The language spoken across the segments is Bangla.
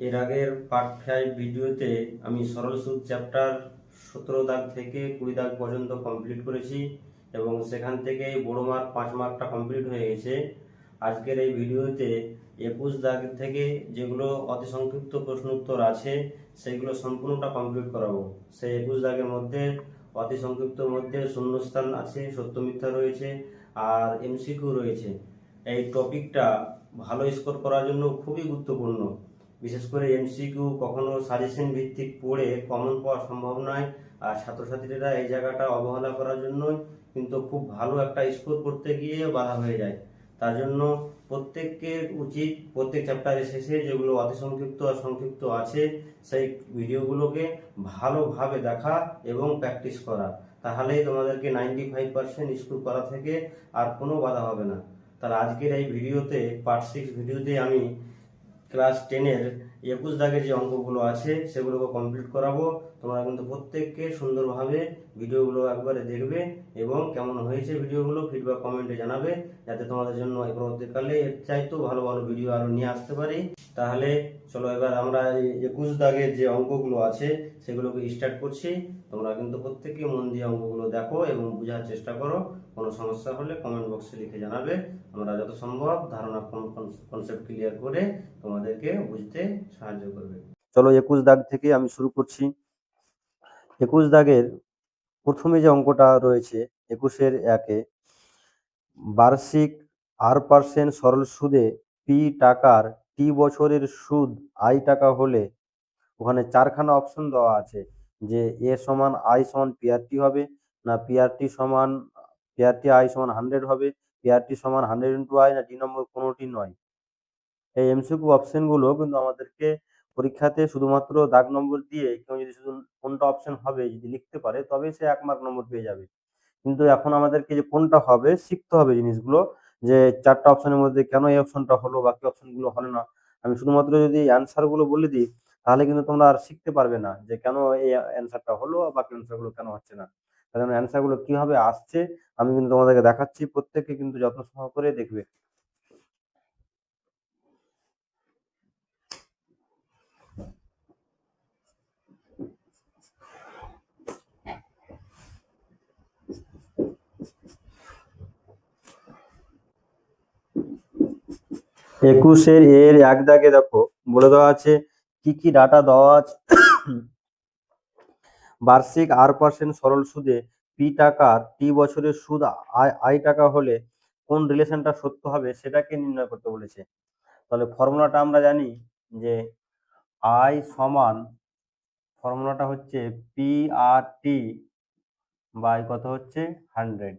এর আগের পার্ট 5 ভিডিওতে আমি সরল সুদ চ্যাপ্টার 17 দাগ থেকে 20 দাগ পর্যন্ত কমপ্লিট করেছি এবং সেখান থেকে বড় মার্ক 5 মার্কটা কমপ্লিট হয়ে গেছে। আজকের এই ভিডিওতে 21 দাগ থেকে যেগুলো অতি সংক্ষিপ্ত প্রশ্ন উত্তর আছে সেইগুলো সম্পূর্ণটা কমপ্লিট করাবো। সেই 21 দাগের মধ্যে অতি সংক্ষিপ্তর মধ্যে শূন্যস্থান আছে, সত্য মিথ্যা রয়েছে আর এমসিকিউ রয়েছে। এই টপিকটা ভালো স্কোর করার জন্য খুবই গুরুত্বপূর্ণ। বিশেষ করে এমসিকিউ কখনো সাজেশন ভিত্তিক পড়ে কমন পাওয়া সম্ভব নয়, আর ছাত্রছাত্রীরা এই জায়গাটা অবহেলা করার জন্য কিন্তু খুব ভালো একটা স্কোর করতে গিয়ে বাধা হয়ে যায়। তার জন্য প্রত্যেকের উচিত প্রত্যেক চ্যাপ্টারের শেষে যেগুলো অতি সংক্ষিপ্ত আর সংক্ষিপ্ত আছে সেই ভিডিওগুলোকে ভালোভাবে দেখা এবং প্র্যাকটিস করা, তাহলেই তোমাদেরকে 95% স্কোর করা থেকে আর কোনো বাধা হবে না। তাহলে আজকের এই ভিডিওতে পার্ট 6 ভিডিওতে আমি ক্লাস 10-এর 21 দাগের যে অঙ্কগুলো আছে সেগুলোকে কমপ্লিট করাবো। তোমরা কিন্তু প্রত্যেককে সুন্দরভাবে ভিডিওগুলো একবারে দেখবে এবং কেমন হয়েছে ভিডিওগুলো ফিডব্যাক কমেন্টে জানাবে, যাতে তোমাদের জন্য পরবর্তীকালে এর চাইতেও ভালো ভালো ভিডিও আরো নিয়ে আসতে পারি। তাহলে চলো এবার আমরা এই 21 দাগের যে অঙ্কগুলো আছে সেগুলোকে স্টার্ট করছি। তোমরা কিন্তু প্রত্যেকে মন দিয়ে অঙ্কগুলো দেখো এবং বোঝার চেষ্টা করো। কোনো সমস্যা হলে কমেন্ট বক্সে লিখে জানাবে। আমরা যত সম্ভব ধারণা কনসেপ্ট ক্লিয়ার করে তোমাদেরকে বুঝতে সাহায্য করবে। চলো 21 দাগ থেকে আমি শুরু করছি। 21 দাগের প্রথমে যে অঙ্কটা রয়েছে 21-এর 1-এ, বার্ষিক R% সরল সুদে পি টাকার টি বছরের সুদ আই টাকা হলে ওখানে চারখানা অপশন দেওয়া আছে যে এ সমান আই সমান পিআরটি হবে, না পিআরটি সমান পিআরটি আই সমান 100 হবে, পিআরটি সমান 100 ইন্টু আই, না ডি নম্বর কোনোটি নয়। এই এমসিকিউ অপশনগুলো কিন্তু আমাদেরকে পরীক্ষাতে শুধুমাত্র দাগ নম্বর দিয়ে কেউ যদি শুধু কোনটা অপশন হবে যদি লিখতে পারে তবে সে 1 মার্ক নম্বর পেয়ে যাবে। কিন্তু এখন আমাদেরকে যে কোনটা হবে শিখতে হবে জিনিসগুলো, যে চারটা অপশনের মধ্যে কেন এই অপশনটা হলো, বাকি অপশনগুলো হলো না। আমি শুধুমাত্র যদি অ্যান্সার গুলো বলে দিই তাহলে কিন্তু তোমরা আর শিখতে পারবে না যে কেন এই অ্যান্সারটা হলো, বাকি অ্যান্সার গুলো কেন হচ্ছে না। কারণ অ্যান্সার গুলো কিভাবে আসছে আমি কিন্তু তোমাদেরকে দেখাচ্ছি, প্রত্যেককে কিন্তু যত্ন সহকারে দেখবে। 21-এর এর 1 দাগে দেখো বলে দেওয়া আছে কি কি ডাটা দেওয়া আছে। বার্ষিক R% সরল সুদে পি টাকার টি বছরের সুদ আই টাকা হলে কোন রিলেশনটা সত্য হবে সেটাকে নির্ণয় করতে বলেছে। তাহলে ফর্মুলাটা আমরা জানি যে আই সমান, ফর্মুলাটা হচ্ছে পি আর টি বাই কত হচ্ছে 100।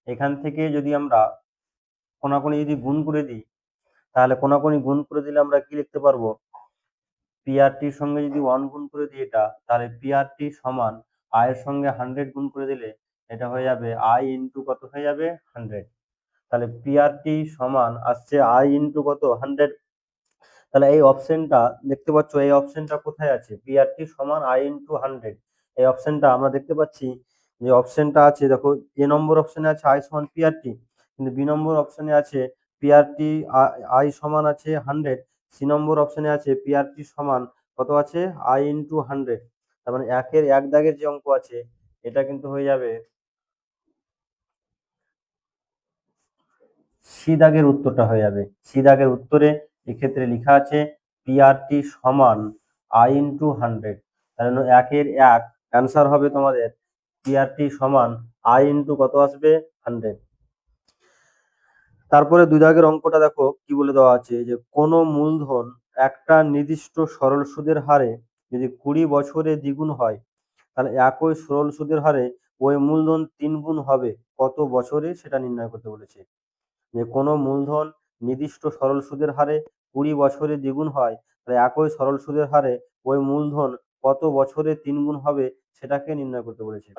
এখান থেকে যদি আমরা কোনাকুনি যদি গুণ করে দিই তাহলে কোনাকুনি গুণ করে দিলে আমরা কি লিখতে পারবো, পিআরটির সঙ্গে যদি 1 গুণ করে দিই এটা, তাহলে পিআরটি সমান আই এর সঙ্গে 100 গুণ করে দিলে এটা হয়ে যাবে আই ইন্টু কত হয়ে যাবে 100। তাহলে পিআরটি সমান আসছে আই ইন্টু কত 100। তাহলে এই অপশনটা দেখতে পাচ্ছ, এই অপশনটা কোথায় আছে, পিআরটি সমান আই ইন্টু 100। এই অপশনটা আমরা দেখতে পাচ্ছি যে অপশনটা আছে, দেখো এ নম্বর অপশনে আছে আই সমান পিআরটি, কিন্তু বি নম্বর অপশনে আছে পিআরটি আই সমান আছে 100, সি নম্বর অপশনে আছে পিআরটি সমান কত আছে আই ইন্টু 100। তার মানে 1-এর 1 দাগের যে অঙ্ক আছে এটা কিন্তু হয়ে যাবে সি দাগের উত্তরটা হয়ে যাবে। সি দাগের উত্তরে এক্ষেত্রে লেখা আছে পিআরটি সমান আই ইন্টু 100। তাহলে 1-এর 1 অ্যান্সার হবে তোমাদের পিআরটি সমান আই ইন্টু কত আসবে 100। তারপরে 2 দাগের অঙ্কটা দেখো কি বলে দেওয়া আছে যে কোনো মূলধন একটা নির্দিষ্ট সরল সুদের হারে যদি 20 বছরে দ্বিগুণ হয় তাহলে একই সরল সুদের হারে ওই মূলধন 3 গুণ হবে কত বছরে সেটা নির্ণয় করতে বলেছে। যে কোনো মূলধন নির্দিষ্ট সরল সুদের হারে 20 বছরে দ্বিগুণ হয় তাহলে একই সরল সুদের হারে ওই মূলধন কত বছরে 3 গুণ হবে সেটাকে নির্ণয় করতে বলেছে।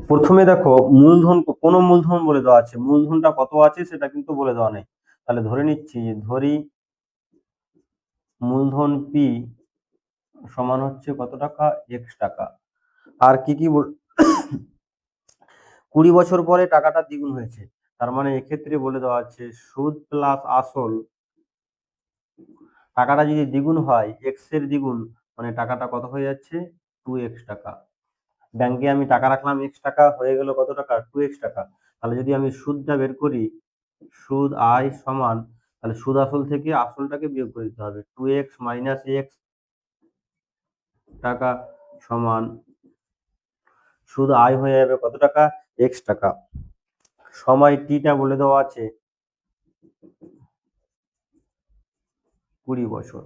প্রথমে দেখো মূলধন, কোন মূলধন বলে দেওয়া আছে, মূলধনটা কত আছে সেটা কিন্তু বলে দেওয়া নেই। তাহলে ধরে নিচ্ছি, ধরি মূলধন পি সমান হচ্ছে কত টাকা, এক্স টাকা। আর কি কি 20 বছর পরে টাকাটা দ্বিগুণ হয়েছে, তার মানে এক্ষেত্রে বলে দেওয়া আছে সুদ প্লাস আসল, টাকাটা যদি দ্বিগুণ হয় এক্স এর দ্বিগুণ, মানে টাকাটা কত হয়ে যাচ্ছে, 2x টাকা। ব্যাংকে আমি টাকা রাখলাম এক্স টাকা, হয়ে গেল কত টাকা, 2x টাকা। তাহলে যদি আমি সুদটা বের করি, সুদ আই সমান, তাহলে সুদ আসল থেকে আসলটাকে বিয়োগ করে দিতে হবে, 2x মাইনাস এক্স টাকা সমান সুদ আয় হয়ে যাবে কত টাকা, এক্স টাকা। সময় টিটা বলে দেওয়া আছে 20 বছর।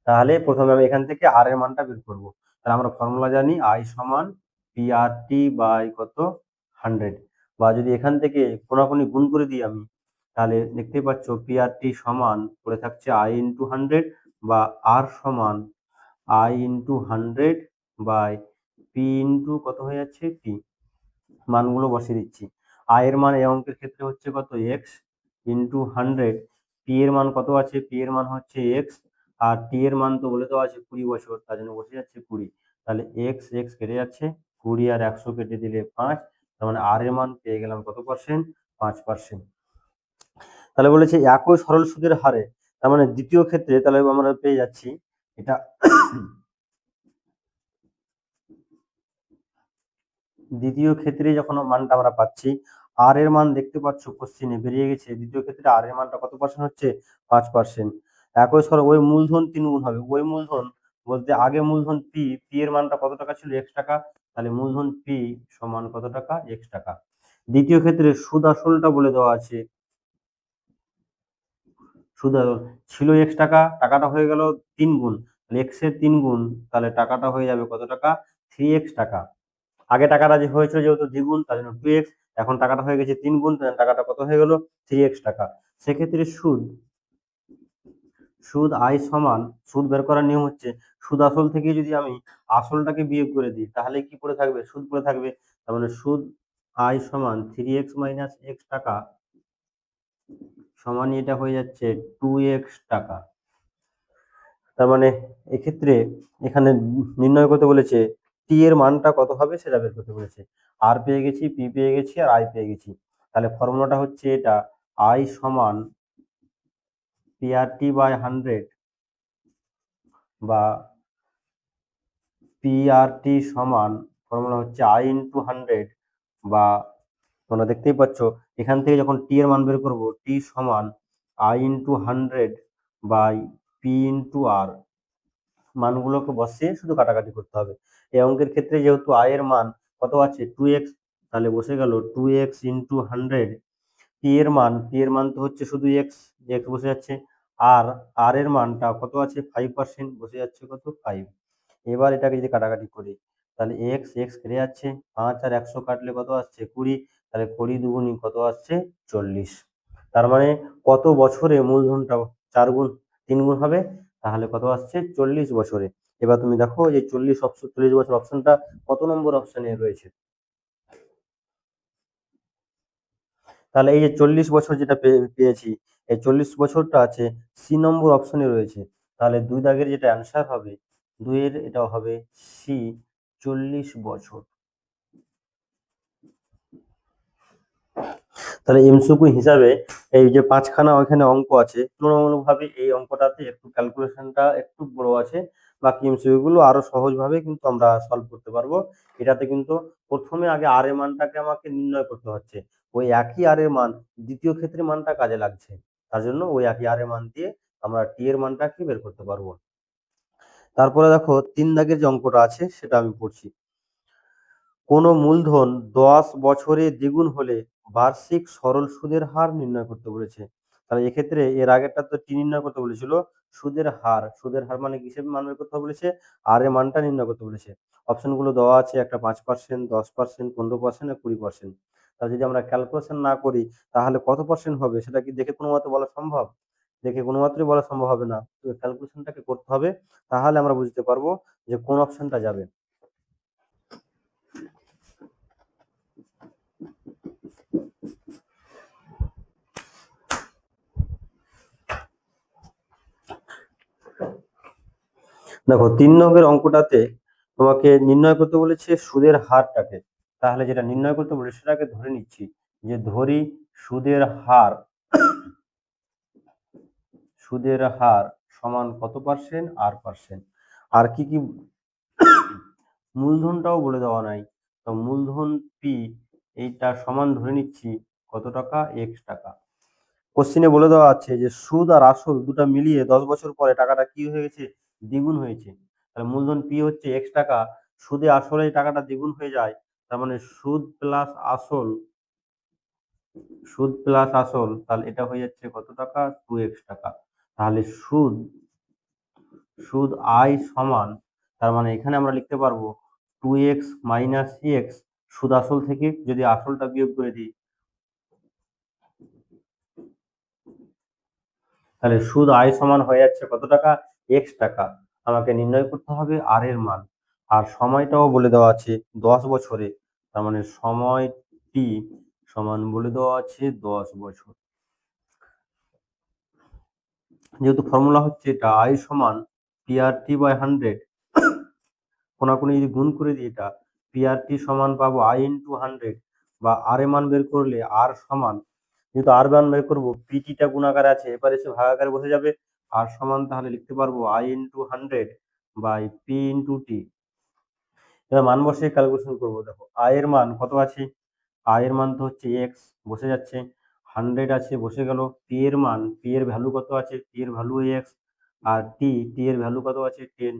তাহলে প্রথমে আমি এখান থেকে আর এর মানটা বের করবো। তাহলে আমরা ফর্মুলা জানি আই সমান পি আর টি বাই কত, 100। বা যদি এখান থেকে কোনাকুনি গুণ করে দিই আমি, তাহলে দেখতে পাচ্ছ পি আর টি সমান পড়ে থাকছে আই ইন্টু 100, বা আর সমান I into 100 by P into কত হয়ে যাচ্ছে টি। মানগুলো বসিয়ে দিচ্ছি। আই এর মান এই অঙ্কের ক্ষেত্রে হচ্ছে কত, এক্স ইন্টু 100। পি এর মান কত আছে, পি এর মান হচ্ছে এক্স, আর টি এর মান তো বলে দেওয়া আছে 20 বছর, তার জন্য বসে যাচ্ছে 20। তাহলে এক্স এক্স কেটে যাচ্ছে, 20 আর 100 কেটে দিলে 5, তার মানে আর এর মান পেয়ে গেলাম কত পার্সেন্ট, 5%। তাহলে বলেছে একই সরল সুদের হারে, তার মানে দ্বিতীয় ক্ষেত্রে তাহলে আমরা পেয়ে যাচ্ছি এটা দ্বিতীয় ক্ষেত্রে যখন মানটা আমরা পাচ্ছি, আর এর মান দেখতে পাচ্ছ কোশ্চেনে বেরিয়ে গেছে, দ্বিতীয় ক্ষেত্রে আর এর মানটা কত পার্সেন্ট হচ্ছে, 5%। একই সর ওই মূলধন 3 গুণ হবে, ওই মূলধন বলতে আগে মূলধন পি, পি এর মানটা কত টাকা ছিল, এক্স টাকা, তাহলে মূলধন পি সমান কত টাকা, এক্স টাকা। দ্বিতীয় ক্ষেত্রে সুদ আসলটা বলে দেওয়া আছে, সুদ আসল ছিল এক্স টাকা, টাকাটা হয়ে গেল 3 গুণ, তাহলে এক্স এর 3 গুণ, তাহলে টাকাটা হয়ে যাবে কত টাকা, 3x টাকা। আগে টাকাটা যে হয়েছিল যেহেতু দ্বিগুণ, তার জন্য 2x, এখন টাকাটা হয়ে গেছে 3 গুণ, টাকাটা কত হয়ে গেল, 3x টাকা। সেক্ষেত্রে সুদ, সুদ আই সমান, সুদ বের করার নিয়ম হচ্ছে সুদ আসল থেকে যদি আমি আসলটাকে বিয়োগ করে দিই, তাহলে কি পড়ে থাকবে, সুদ পড়ে থাকবে। তার মানে সুদ আই সমান 3x মাইনাস এক্স টাকা সমান, এটা হয়ে যাচ্ছে 2x টাকা। তার মানে এক্ষেত্রে এখানে নির্ণয় করতে বলেছে টি এর মানটা কত হবে সেটা বের করতে বলেছে। আর পেয়ে গেছি, পি পেয়ে গেছি, আর আই পেয়ে গেছি। তাহলে ফর্মুলাটা হচ্ছে এটা, আই সমান পি আর টি বাই 100, বা পি আর টি সমান, ফর্মুলা হচ্ছে আই ইন্টু 100, বা তোমরা দেখতেই পাচ্ছ এখান থেকে যখন টি এর মান বের করবো, টি সমান I into 100 by P into R. মানগুলোকে বসিয়ে শুধু কাটাকাটি করতে হবে। এই অঙ্কের ক্ষেত্রে যেহেতু আই এর মান কত আছে, 2x, তাহলে বসে গেল 2x ইন্টু 100। পি এর মান তো হচ্ছে শুধু এক্স, এক্স বসে যাচ্ছে। আর আর এর মানটা কত আছে, 5%, বসে যাচ্ছে কত, 5। এবার এটাকে যদি কাটাকাটি করি, তাহলে এক্স এক্স কেটে যাচ্ছে, 5 আর 100 কাটলে কত আসছে, 20, তাহলে 20 দুগুণি কত আসছে, 40। তার মানে কত বছরে মূলধনটা 4 গুণ 3 গুণ হবে, তাহলে কত আসছে, 40 বছরে। এবার তুমি দেখো যে 40 বছর অপশনটা কত নম্বর অপশনে রয়েছে। তাহলে এই যে 40 বছর যেটা পেয়েছি, এই 40 বছরটা আছে সি নম্বর অপশনে রয়েছে। তাহলে 2 দাগের যেটা অ্যান্সার হবে, 2-এর এটা হবে সি, 40 বছর। তাহলে এমসিকিউ হিসাবে এই যে 5খানা ওইখানে অঙ্ক আছে, তুলনামূলকভাবে এই অঙ্কটাতে একটু ক্যালকুলেশনটা একটু বড় আছে। বাকি এমসিকিউ গুলো আরো সহজভাবে কিন্তু আমরা সলভ করতে পারবো। এটাতে কিন্তু প্রথমে আগে আর এর মানটাকে আমাকে নির্ণয় করতে হচ্ছে, ওই একই আর এর মান দ্বিতীয় ক্ষেত্রে মানটা কাজে লাগছে, তার জন্য ওই একই আর এর মান দিয়ে আমরা টি এর মানটাকে বের করতে পারবো। তারপরে দেখো 3 দাগের যে অঙ্কটা আছে সেটা আমি পড়ছি। কোনো মূলধন 10 বছরে দ্বিগুণ হলে বার্ষিক সরল সুদের হার নির্ণয় করতে বলেছে। তাহলে এক্ষেত্রে এর আগেরটা তো টি নির্ণয় করতে বলেছিল, সুদের হার, সুদের হার মানে কিসের মান বের করতে বলেছে, আর এর মানটা নির্ণয় করতে বলেছে। অপশনগুলো দেওয়া আছে, একটা 5%, 10%, 15% আর 20%। তাহলে যদি আমরা ক্যালকুলেশন না করি তাহলে কত পার্সেন্ট হবে সেটা কি দেখে কোনো মতে বলা সম্ভব, দেখে কোনো মাত্রই বলা সম্ভব হবে না, তো ক্যালকুলেশনটাকে করতে হবে, তাহলে আমরা বুঝতে পারবো যে কোন অপশনটা যাবে। দেখো 3 নম্বরের অঙ্কটাতে তোমাকে নির্ণয় করতে বলেছে সুদের হারটাকে। তাহলে যেটা নির্ণয় করতে বলে সেটাকে ধরে নিচ্ছি, যে ধরি সুদের হার সমান কত পার্সেন্ট, আর%। আর কি কি মূলধনটাও বলে দেওয়া নাই, তো মূলধন পি এইটা সমান ধরে নিচ্ছি কত টাকা, x টাকা। কোশ্চিনে বলে দেওয়া আছে যে সুদ আর আসল দুটা মিলিয়ে 10 বছর পরে টাকাটা কি হয়ে গেছে, দ্বিগুণ হয়েছে। তাহলে মূলধন পি হচ্ছে x টাকা, সুদে আসলে টাকাটা দ্বিগুণ হয়ে যায়, তার মানে সুদ প্লাস আসল তাহলে এটা হয়ে যাচ্ছে কত টাকা, 2x টাকা। তাহলে সুদ সুদ আই সমান, তার মানে এখানে আমরা লিখতে পারবো 2x - x, সুদ আসল থেকে যদি আসলটা বিয়োগ করে দিই, তাহলে সুদ আয় সমান হয়ে যাচ্ছে কত টাকা, x টাকা। আমাকে নির্ণয় করতে হবে আর এর মান, আর সময়টাও বলে দেওয়া আছে 10 বছরে, তার মানে সময় টি সমান বলে দেওয়া আছে 10 বছর। যেহেতু ফর্মুলা হচ্ছে এটা আই সমান PRT/100, কোনাকুনি যদি গুণ করে দিই এটা PRT সমান পাবো I × 100, বা আর এর মান বের করলে আর সমান, যেহেতু আর মান বের করবো পিটিটা গুণাকারে আছে এবার এসে ভাগাকারে বসে যাবে, আর সমান তাহলে লিখতে পারবো I × 100/P × T। এবার মান বসে ক্যালকুলেশন করবো, দেখো আই এর মান কত আছে, আই এর মান তো হচ্ছে এক্স, বসে যাচ্ছে, 100 আছে বসে গেল, পি এর ভ্যালু কত আছে, পি এর ভ্যালু এক্স, আর টি এর ভ্যালু কত আছে 10,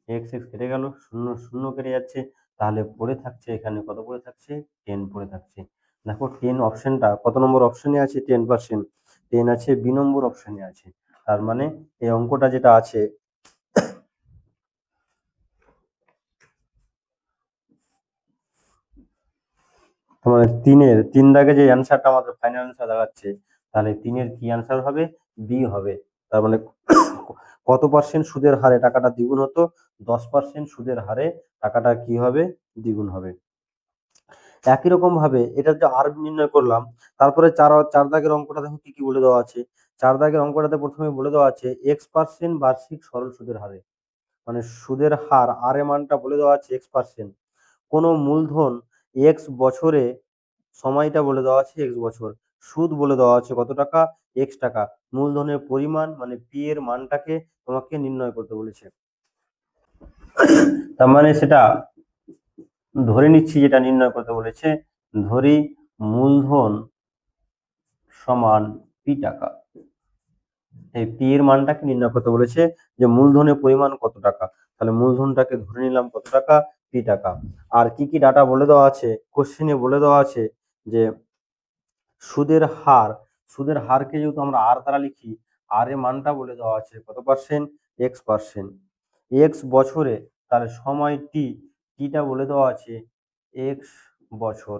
এক্স এক্স কেটে গেল, শূন্য শূন্য কেটে যাচ্ছে, তাহলে পড়ে থাকছে এখানে কত পড়ে থাকছে, 10 পড়ে থাকছে। দেখো 10 অপশনটা কত নম্বর অপশনে আছে, 10%, 10 আছে বি নম্বর অপশনে আছে। তার মানে এই অঙ্কটা যেটা আছে, মানে তিন দাগে যে অ্যান্সারটা আমাদের ফাইনাল অ্যান্সার দাঁড়াচ্ছে, তাহলে তিনের কি অ্যান্সার হবে, বি হবে। তার মানে কত পার্সেন্ট সুদের হারে টাকাটা দ্বিগুণ হতো, 10% সুদের হারে টাকাটা কি হবে, দ্বিগুণ হবে। একই রকম ভাবে এটা যে আর নির্ণয় করলাম, তারপরে চার দাগের অঙ্কটা দেখো কি কি বলে দেওয়া আছে। চার দাগের অঙ্কটাতে প্রথমে বলে দেওয়া আছে x% বার্ষিক সরল সুদের হারে, মানে সুদের হার আর এর মানটা বলে দেওয়া আছে x%, কোনো মূলধন এক্স বছরে, সময়টা বলে দেওয়া আছে এক্স বছর, সুদ বলে দেওয়া আছে কত টাকা, x টাকা, মূলধনের পরিমাণ মানে পি এর মানটাকে তোমাকে নির্ণয় করতে বলেছে। তার মানে সেটা ধরে নিচ্ছি যেটা নির্ণয় করতে বলেছে, ধরি মূলধন সমান p টাকা, এই পি এর মানটাকে নির্ণয় করতে বলেছে, যে মূলধনের পরিমাণ কত টাকা, তাহলে মূলধনটাকে ধরে নিলাম কত টাকা, p টাকা। আর কি কি ডাটা বলে দেওয়া আছে, কোশ্চেনে বলে দেওয়া আছে যে সুদের হার, সুদের হারকে যেহেতু আমরা আর দ্বারা লিখি, আর এর মানটা বলে দেওয়া আছে কত পার্সেন্ট, x%, এক্স বছরে, তাহলে সময় টিটা বলে দেওয়া আছে এক্স বছর।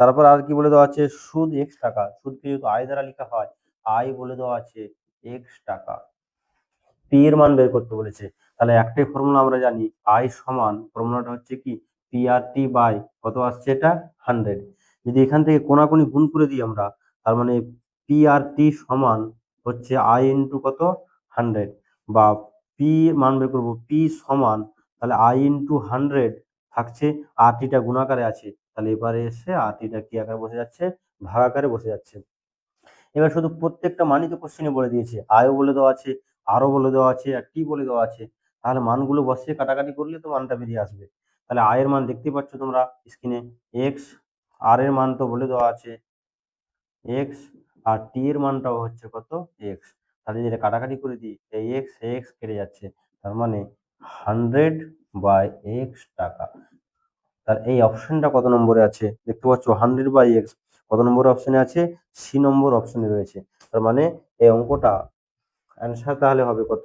তারপর আর কি বলে দেওয়া আছে, সুদ x টাকা, সুদকে যেহেতু আই দ্বারা লেখা হয়, আই বলে দেওয়া আছে x টাকা। পি এর মান বের করতে বলেছে, তাহলে একটাই ফর্মুলা আমরা জানি, আই সমান, ফর্মুলাটা হচ্ছে কি PRT/ কত আসছে এটা 100। যদি এখান থেকে কোনাকুনি গুণ করে দিই আমরা, তার মানে PRT সমান হচ্ছে I × কত 100, বা পি মান বের করবো, পি সমান, তাহলে I × 100 থাকছে, আর টিটা গুণাকারে আছে, তাহলে এবারে এসে আর টিটা কি আকারে বসে যাচ্ছে, ভাগাকারে বসে যাচ্ছে। এবার শুধু প্রত্যেকটা মানই তো কোশ্চেনে বলে দিয়েছে, আয়ও বলে দেওয়া আছে, আরও বলে দেওয়া আছে, আর টি বলে দেওয়া আছে, তাহলে মানগুলো বসিয়ে কাটাকাটি করলে তো মানটা বেরিয়ে আসবে। তাহলে আয়ের মান দেখতেই পাচ্ছ তোমরা স্ক্রিনে এক্স, আর এর মান তো বলে দেওয়া আছে এক্স, আর টি এর মানটাও হচ্ছে কত, এক্স। তাহলে যেটা কাটাকাটি করে দিই, এই এক্স এক্স কেটে যাচ্ছে, তার মানে 100/x টাকা। তার এই অপশনটা কত নম্বরে আছে দেখতে পাচ্ছ, 100/x কত নম্বর অপশনে আছে, সি নম্বর অপশনে রয়েছে। তার মানে এই অঙ্কটা অ্যান্সার তাহলে হবে কত,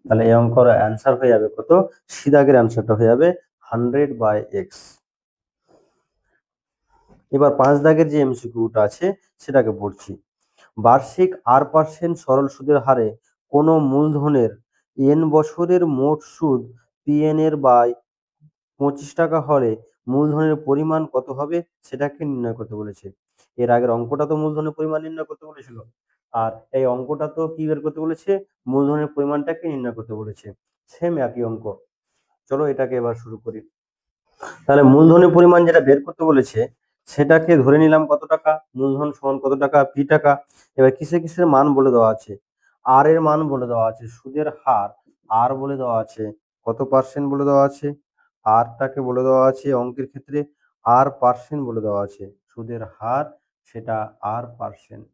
তাহলে এই অঙ্কর অ্যান্সার হয়ে যাবে কত, সি দাগের অ্যান্সারটা হয়ে যাবে 100/x। এবার 5 দাগের যে এমসিকিউটা আছে সেটাকে পড়ছি। বার্ষিক আর% সরল সুদের হারে কোনো মূলধনের n বছরের মোট সুদ PN এর বাই 25 টাকা হলে মূলধনের পরিমাণ কত হবে সেটাকে নির্ণয় করতে বলেছে। এর আগের অঙ্কটা তো মূলধনের পরিমাণ নির্ণয় করতে বলেছিল, আর এই অঙ্কটা তো কি বের করতে বলেছে, মূলধনের পরিমাণটাকে নির্ণয় করতে বলেছে, সেম একই অঙ্ক। চলো এটাকে এবার শুরু করি। তাহলে মূলধনের পরিমাণ যেটা বের করতে বলেছে সেটাকে ধরে নিলাম কত টাকা, মূলধন সমান কত টাকা, পি টাকা। এবার কিসের কিসের মান বলে দেওয়া আছে, আর এর মান বলে দেওয়া আছে, সুদের হার আর বলে দেওয়া আছে, কত পার্সেন্ট বলে দেওয়া আছে, আরটাকে বলে দেওয়া আছে অঙ্কের ক্ষেত্রে আর পার্সেন্ট বলে দেওয়া আছে, সুদের হার সেটা আর পার্সেন্ট।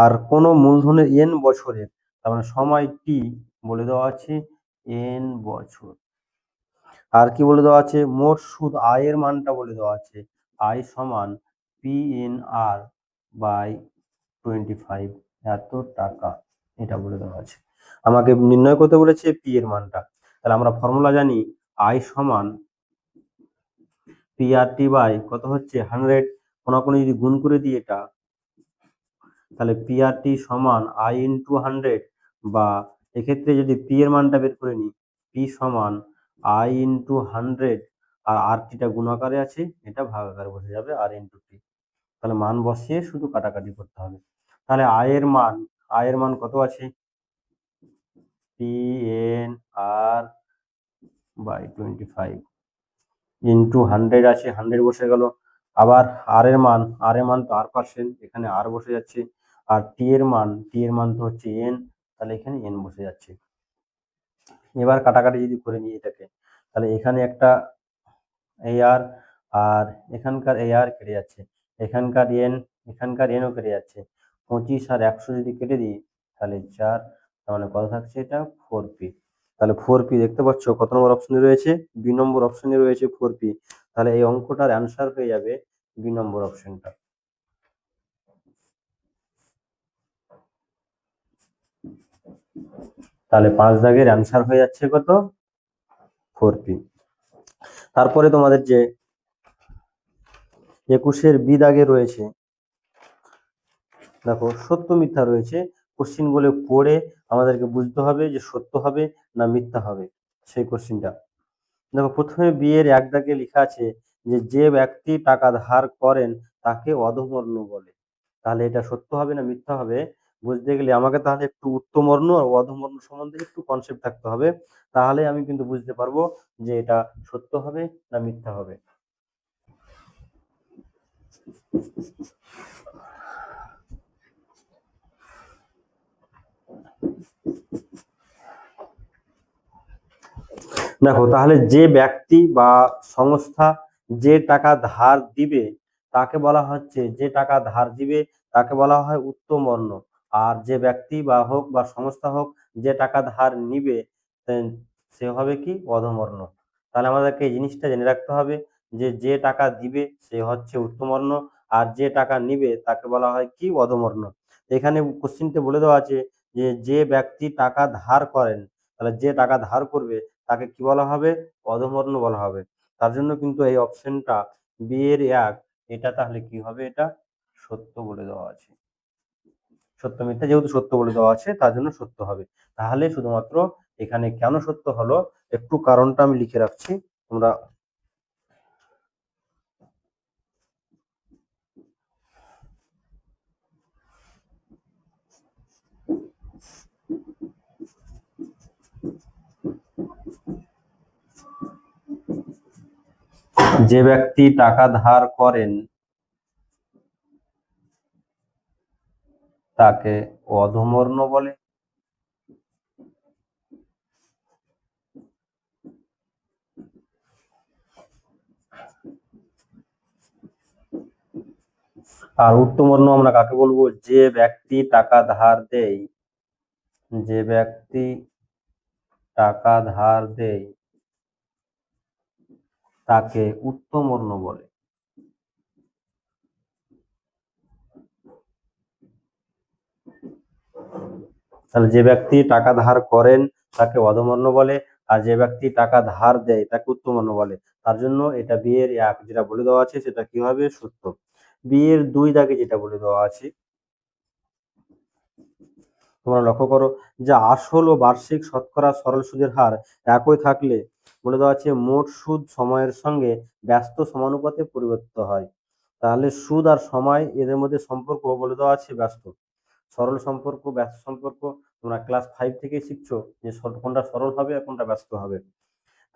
আর কোন মূলধনের এন বছরের, তার মানে সময় টি বলে দেওয়া আছে এন বছর। আর কি বলে দেওয়া আছে, মোট সুদ আয়ের মানটা বলে দেওয়া আছে, আয় সমান PNR বাই 25, এত টাকা, এটা বলে দেওয়া আছে। আমাকে নির্ণয় করতে বলেছে পি এর মানটা। তাহলে আমরা ফর্মুলা জানি, আয় সমান PRT বাই কত হচ্ছে 100, কোনাকুনি যদি গুণ করে দিই এটা, তাহলে PRT সমান আই ইন্টু 100, বা এক্ষেত্রে যদি পি এর মানটা বের করে নিই, পি সমান আই ইন্টু 100, আর আর টিটা গুণ আকারে আছে, এটা ভাগ আকারে বসে যাবে আর ইন্টু টি। তাহলে মান বসিয়ে শুধু কাটাকাটি করতে হবে। তাহলে আয়ের মান কত আছে, PNR বাই 25 ইন্টু 100 আছে, 100 বসে গেল। আবার আর এর মান তো আর পার্সেন্ট, এখানে আর বসে যাচ্ছে। আর টি এর মান তো হচ্ছে এন, তাহলে এখানে এন বসে যাচ্ছে। এবার কাটাকাটি যদি করে নিই এটাকে, তাহলে এখানে একটা AR আর এখানকার AR কেটে যাচ্ছে, এখানকার এনও কেটে যাচ্ছে। 25 আর 100 যদি কেটে দিই তাহলে 4, তার মানে কত থাকছে এটা 4P। তাহলে 4P দেখতে পাচ্ছ কত নম্বর অপশনে রয়েছে, বি নম্বর অপশনে রয়েছে 4P। তাহলে এই অঙ্কটার অ্যান্সার হয়ে যাবে বি নম্বর অপশনটা। তাহলে 5 দাগের অ্যান্সার হয়ে যাচ্ছে কত, 4P। তারপরে তোমাদের যে 21-এর বি দাগে রয়েছে, দেখো সত্য মিথ্যা রয়েছে, কোশ্চিন গুলো পড়ে আমাদেরকে বুঝতে হবে যে সত্য হবে না মিথ্যা হবে সেই কোশ্চিনটা। দেখো প্রথমে বি এর এক দাগে লেখা আছে যে যে ব্যক্তি টাকা ধার করেন তাকে অধমর্ণ বলে। তাহলে এটা সত্য হবে না মিথ্যা হবে বুঝতে গেলে আমাকে তাহলে একটু উত্তমর্ণ আর অধমর্ণ সম্বন্ধে একটু কনসেপ্ট থাকতে হবে, তাহলে আমি কিন্তু বুঝতে পারবো যে এটা সত্য হবে না মিথ্যা হবে। দেখো তাহলে যে ব্যক্তি বা সংস্থা যে টাকা ধার দিবে তাকে বলা হচ্ছে, যে টাকা ধার দিবে তাকে বলা হয় উত্তমর্ণ। আর যে ব্যক্তি বা হোক বা সংস্থা হোক যে টাকা ধার নিবে সে হবে কি অধমর্ণ। তাহলে আমাদেরকে এই জিনিসটা জেনে রাখতে হবে যে যে টাকা দিবে সে হচ্ছে উত্তমর্ণ, আর যে টাকা নিবে তাকে বলা হয় কি অধমর্ণ। এখানে কোশ্চিনতে বলে দেওয়া আছে যে যে ব্যক্তি টাকা ধার করেন, তাহলে যে টাকা ধার করবে তাকে কি বলা হবে, অধমর্ণ বলা হবে। তার জন্য কিন্তু এই অপশনটা বি এর এক, এটা তাহলে কি হবে, এটা সত্য বলে দেওয়া আছে। সত্য মিথ্যা যেহেতু সত্য বলে দেওয়া আছে তার জন্য সত্য হবে। তাহলে শুধুমাত্র এখানে কেন সত্য হলো একটু কারণটা আমি লিখে রাখছি, তোমরা যে ব্যক্তি টাকা ধার করেন তাকে অধমর্ণ বলে। আর উত্তমর্ণ আমরা কাকে বলবো, যে ব্যক্তি টাকা ধার দেয়, যে ব্যক্তি টাকা ধার দেয় তাকে উত্তমর্ণ বলে। তাহলে যে ব্যক্তি টাকা ধার করেন তাকে অধমর্ণ বলে, আর যে ব্যক্তি টাকা ধার দেয় তাকে উত্তমর্ণ বলে। তার জন্য এটা বি এর এক যেটা বলে দেওয়া আছে সেটা কি হবে, সত্য। বি এর দুই দাগে যেটা বলে দেওয়া আছে, তোমরা লক্ষ্য করো যে আসল ও বার্ষিক শতকরা সরল সুদের হার একই থাকলে বলে দেওয়া আছে মোট সুদ সময়ের সঙ্গে ব্যস্ত সমানুপাতে পরিবর্তিত হয়। তাহলে সুদ আর সময় এদের মধ্যে সম্পর্ক বলে দেওয়া আছে ব্যস্ত। সরল সম্পর্ক, ব্যস্ত সম্পর্ক তোমরা ক্লাস 5 থেকেই শিখছো যে কোনটা সরল হবে আর কোনটা ব্যস্ত হবে।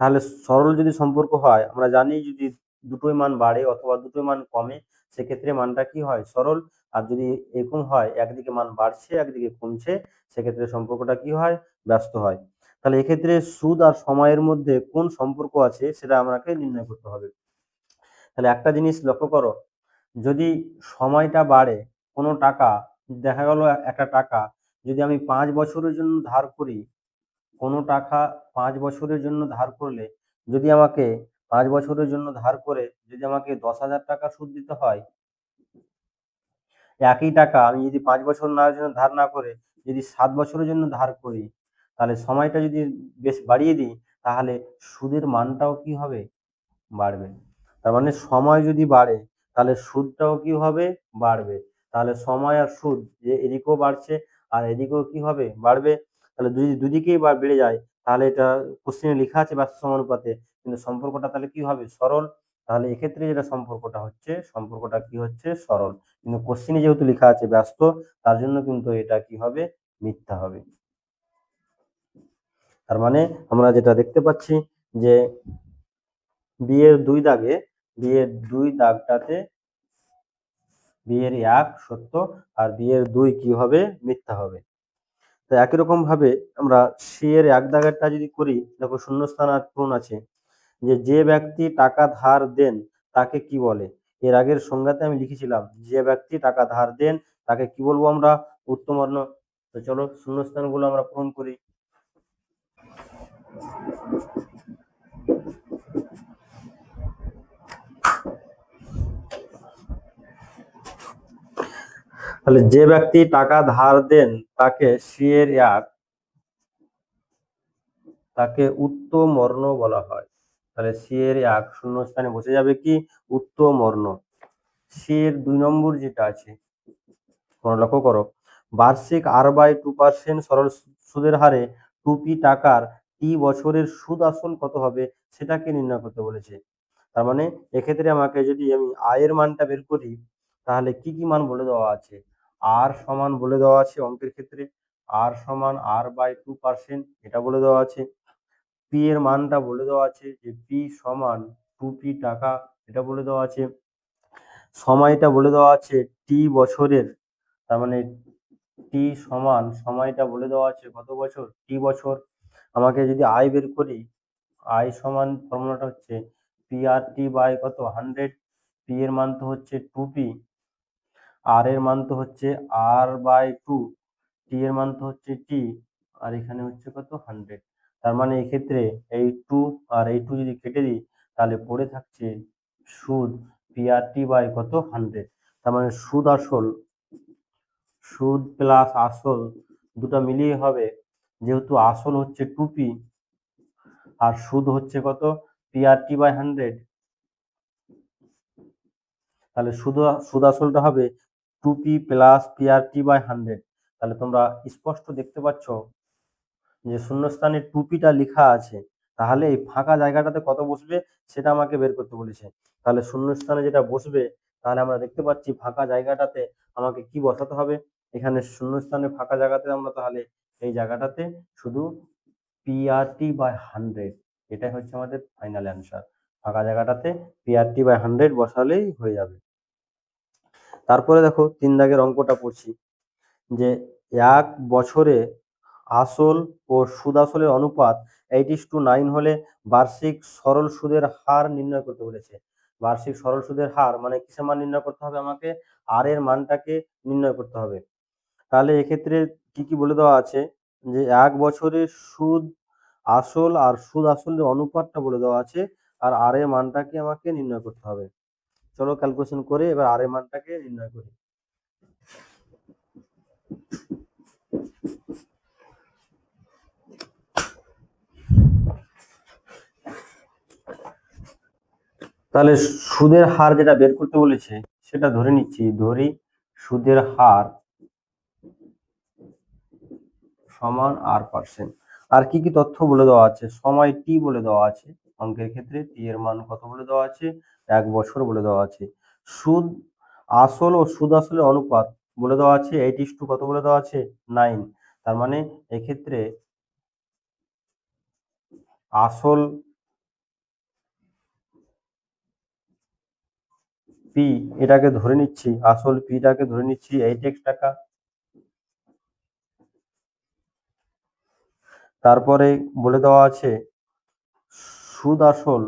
তাহলে সরল যদি সম্পর্ক হয়, আমরা জানি যদি দুটোই মান বাড়ে অথবা দুটোই মান কমে সেক্ষেত্রে মানটা কি হয়? সরল। আর যদি এরকম হয় একদিকে মান বাড়ছে একদিকে কমছে সেক্ষেত্রে সম্পর্কটা কি হয়? ব্যস্ত হয়। তাহলে এক্ষেত্রে সুদ আর সময়ের মধ্যে কোন সম্পর্ক আছে সেটা আমাকে নির্ণয় করতে হবে। তাহলে একটা জিনিস লক্ষ্য করো, যদি সময়টা বাড়ে, কোনো টাকা, দেখা গেল একটা টাকা যদি আমি 5 বছরের জন্য ধার করি, কোনো টাকা 5 বছরের জন্য ধার করলে যদি আমাকে 5 বছরের জন্য ধার করে যদি আমাকে 10,000 টাকা সুদ দিতে হয়, একই টাকা আমি যদি 5 বছর না জন্য ধার না করে যদি 7 বছরের জন্য ধার করি, তাহলে সময়টা যদি বেশ বাড়িয়ে দিই তাহলে সুদের মানটাও কি হবে? বাড়বে। তার মানে সময় যদি বাড়ে তাহলে সুদটাও কি হবে? বাড়বে। তাহলে সময় আর সুদ যে এদিকেও বাড়ছে আর এদিকেও কি হবে? বাড়বে। তাহলে যদি দুদিকেই বেড়ে যায় তাহলে এটা কোশ্চেনে লেখা আছে ব্যস্ত সমানুপাতে, কিন্তু সম্পর্কটা তাহলে কি হবে? সরল। তাহলে এক্ষেত্রে যেটা সম্পর্কটা হচ্ছে, সম্পর্কটা কি হচ্ছে? সরল। কিন্তু কোশ্চেনে যেহেতু লেখা আছে ব্যস্ত, তার জন্য কিন্তু এটা কি হবে? মিথ্যা হবে। তার মানে আমরা যেটা দেখতে পাচ্ছি যে বিয়ের দুই দাগটাতে বিয়ের 1 সত্য আর বিয়ের 2 কি হবে? মিথ্যা হবে। তো একই রকম ভাবে আমরা সি এর 1 দাগেরটা যদি করি, দেখো শূন্যস্থান আর পূরণ আছে যে ব্যক্তি টাকা ধার দেন তাকে কি বলে? এর আগের সংজ্ঞাতে আমি লিখেছিলাম যে ব্যক্তি টাকা ধার দেন তাকে কি বলবো আমরা? উত্তমর্ণ। তো চলো শূন্যস্থানগুলো আমরা পূরণ করি। তাহলে যে ব্যক্তি টাকা ধার দেন তাকে সি এর 1 তাকে উত্তমর্ণ বলা হয়। তাহলে সি এর 1 শূন্যস্থানে বসে যাবে কি? উত্তমর্ণ। সি এর 2 নম্বর যেটা আছে, তোমরা লক্ষ্য করো, বার্ষিক R/2% সরল সুদের হারে 2p টাকার টি বছরের সুদ আসল কত হবে সেটাকে নির্ণয় করতে বলেছে। তার মানে এক্ষেত্রে আমাকে যদি আমি আয়ের মানটা বের করি তাহলে কি কি মান বলে দেওয়া আছে? আর সমান বলে দেওয়া আছে অঙ্কের ক্ষেত্রে, আর সমান R/2% এটা বলে দেওয়া আছে। পি এর মানটা বলে দেওয়া আছে যে পি সমান 2p টাকা, এটা বলে দেওয়া আছে। সময়টা বলে দেওয়া আছে টি বছরের, তার মানে টি সমান সময়টা বলে দেওয়া আছে কত বছর? টি বছর। আমাকে যদি আয় বের করি, আয় সমান ফর্মুলাটা হচ্ছে পি আর টি বাই কত? 100। পি এর মান তো হচ্ছে 2p, আর এর মান তো হচ্ছে R/2, টি এর মান তো হচ্ছে টি, আর এখানে হচ্ছে কত? 100। তার মানে এক্ষেত্রে এই 2 আর এই 2 যদি কেটে দিই তাহলে পড়ে থাকছে সুদ পি আর টি বাই কত? 100। তার মানে সুদ প্লাস আসল দুটো মিলিয়ে হবে, যেহেতু আসল হচ্ছে 2p আর সুদ হচ্ছে কত? পি আর টি বাই 100, তাহলে সুদ আসলটা হবে 2p plus P R T by 100। তাহলে তোমরা স্পষ্ট দেখতে পাচ্ছ যে শূন্যস্থানে 2pটা লেখা আছে, তাহলে এই ফাঁকা জায়গাটাতে কত বসবে সেটা আমাকে বের করতে বলেছে। তাহলে শূন্যস্থানে যেটা বসবে, তাহলে আমরা দেখতে পাচ্ছি ফাঁকা জায়গাটাতে আমাকে কি বসাতে হবে? এখানে শূন্যস্থানে ফাঁকা জায়গাতে আমরা তাহলে এই জায়গাটাতে শুধু পিআরটি বাই 100, এটাই হচ্ছে আমাদের ফাইনাল অ্যান্সার। ফাঁকা জায়গাটাতে পিআরটি বাই 100 বসালেই হয়ে যাবে। তারপরে দেখো 3 দাগের অঙ্কটা পড়ছি যে 1 বছরে আসল ও সুদ আসলের অনুপাত 8:9 হলে বার্ষিক সরল সুদের হার নির্ণয় করতে বলেছে। বার্ষিক সরল সুদের হার মানে কিসের মান নির্ণয় করতে হবে? আমাকে আর এর মানটাকে নির্ণয় করতে হবে। তাহলে এক্ষেত্রে কি কি বলে দেওয়া আছে যে 1 বছরের সুদ আসল আর সুদ আসলের অনুপাতটা বলে দেওয়া আছে, আর আর এর মানটাকে আমাকে নির্ণয় করতে হবে। চলো ক্যালকুলেশন করে এবার আর এর মানটাকে নির্ণয় করি। তাহলে সুদের হার যেটা বের করতে বলেছে সেটা ধরে নিচ্ছি, ধরি সুদের হার সমান R%। আর কি কি তথ্য বলে দেওয়া আছে? সময় টি বলে দেওয়া আছে অঙ্কের ক্ষেত্রে, টি এর মান কত বলে দেওয়া আছে? 1 বছর বলে দেওয়া আছে। সুদ আসল ও সুদ আসলের অনুপাত বলে দেওয়া আছে 8:2 কত বলে দেওয়া আছে 9। তার মানে এক্ষেত্রে আসল পি এটাকে ধরে নিচ্ছি, আসল পিটাকে ধরে নিচ্ছি 8x টাকা। তারপরে বলে দেওয়া আছে সুদ আসল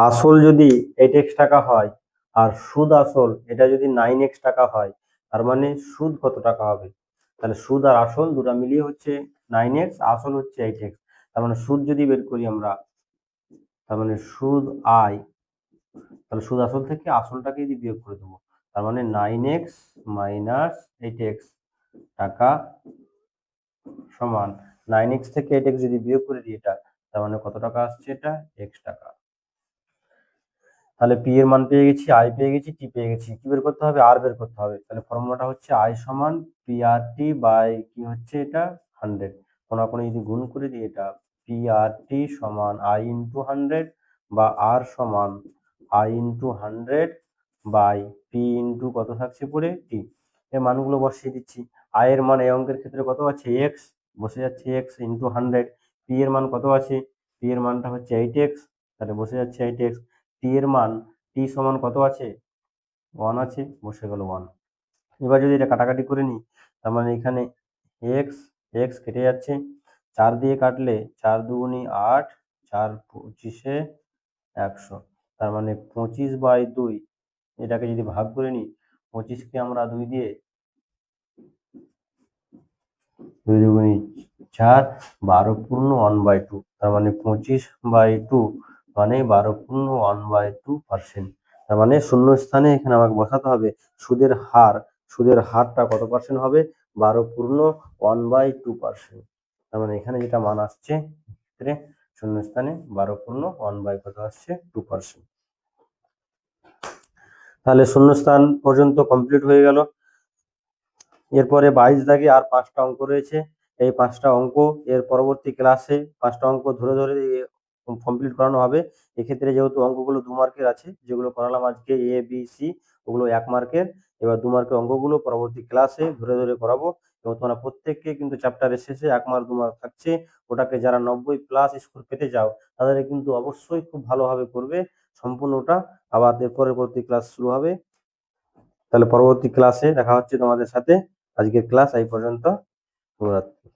আসল যদি 8x টাকা হয় আর সুদ আসল এটা যদি 9x টাকা হয়, তার মানে সুদ কত টাকা হবে? তাহলে সুদ আর আসল দুটো মিলিয়ে হচ্ছে 9x, আসল হচ্ছে 8x। তার মানে সুদ যদি বের করি আমরা, তার মানে সুদ আয়, তাহলে সুদ আসল থেকে আসলটাকে যদি বিয়োগ করে দেবো, তার মানে 9x মাইনাস 8x টাকা সমান 9x থেকে 8x যদি বিয়োগ করে দিই এটা, তার মানে কত টাকা আসছে? এটা x টাকা। তাহলে পি এর মান পেয়ে গেছি, আই পেয়ে গেছি, টি পেয়ে গেছি। কি বের করতে হবে? আর বের করতে হবে। তাহলে ফর্মুলাটা হচ্ছে আই সমান পি আর টি বাই কি হচ্ছে এটা 100। কোনাকুনি যদি গুণ করে দিই, এটা পি আর টি সমান আই ইন্টু 100 বা আর সমান I into 100 by P into কত থাকছে পরে টি। এর মানগুলো বসিয়ে দিচ্ছি। আই এর মান এই অঙ্কের ক্ষেত্রে কত আছে? এক্স, বসে যাচ্ছে এক্স ইন্টু 100। পি এর মান কত আছে? পি এর মানটা হচ্ছে 8x, তাহলে বসে যাচ্ছে 8x। টি এর মান, টি সমান কত আছে? 1 আছে, বসে গেল 1। এবার যদি এটা কাটাকাটি করে নিই, তার মানে এখানে এক্স এক্স কেটে যাচ্ছে, 4 দিয়ে কাটলে 4 দুগুণি 8, 4 পঁচিশে 100। তার মানে 25/2। এটাকে যদি ভাগ করে নিই, 25কে আমরা 2 দিয়ে, 2 দুগুণি 4, 12 পূর্ণ 1/2। তার মানে 25/2 মানে 12 পূর্ণ 1/2%। তার মানে শূন্য স্থানে এখানে আমাকে বসাতে হবে সুদের হার। সুদের হারটা কত পার্সেন্ট হবে? 12 পূর্ণ 1/2%। তার মানে এখানে যেটা মান আসছে ক্ষেত্রে শূন্য স্থানে 12 পূর্ণ 1 কত আসছে 2%। তাহলে শূন্যস্থান পর্যন্ত কমপ্লিট হয়ে গেল। এরপরে 22 দাগে আর 5টা অঙ্ক রয়েছে। এই 5টা অঙ্ক এর পরবর্তী ক্লাসে 5টা অঙ্ক ধরে ধরে কমপ্লিট করানো হবে। এক্ষেত্রে যেহেতু অঙ্কগুলো 2 মার্কের আছে, যেগুলো করালাম আজকে এ বি সি, ওগুলো 1 মার্কের। এবার 2 মার্কের অঙ্কগুলো পরবর্তী ক্লাসে ধরে ধরে করাবো, এবং তোমরা প্রত্যেককে কিন্তু চ্যাপ্টারের শেষে 1 মার্ক 2 মার্ক থাকছে। ওটাকে যারা 90+ স্কোর পেতে চাও তাদের কিন্তু অবশ্যই খুব ভালোভাবে করবে সম্পূর্ণটা। আবার এর পরবর্তী ক্লাস শুরু হবে। তাহলে পরবর্তী ক্লাসে দেখা হচ্ছে তোমাদের সাথে। আজকের ক্লাস এই পর্যন্ত। শুভরাত্রি।